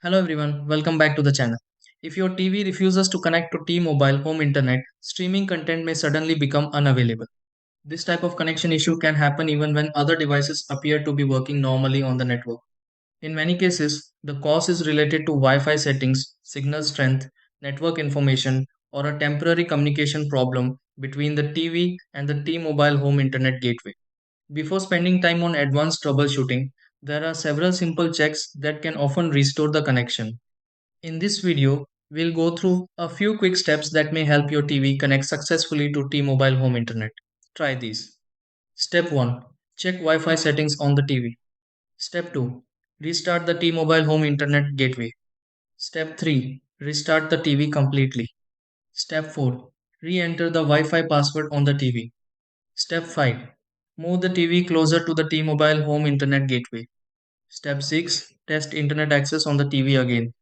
Hello everyone, welcome back to the channel. If your TV refuses to connect to T-Mobile home internet, streaming content may suddenly become unavailable. This type of connection issue can happen even when other devices appear to be working normally on the network. In many cases, the cause is related to Wi-Fi settings, signal strength, network information, or a temporary communication problem between the TV and the T-Mobile home internet gateway. Before spending time on advanced troubleshooting, there are several simple checks that can often restore the connection. In this video, we'll go through a few quick steps that may help your TV connect successfully to T-Mobile home internet. Try these. Step 1. Check Wi-Fi settings on the TV. Step 2. Restart the T-Mobile home internet gateway. Step 3. Restart the TV completely. Step 4. Re-enter the Wi-Fi password on the TV. Step 5. Move the TV closer to the T-Mobile home internet gateway. Step 6. Test internet access on the TV again.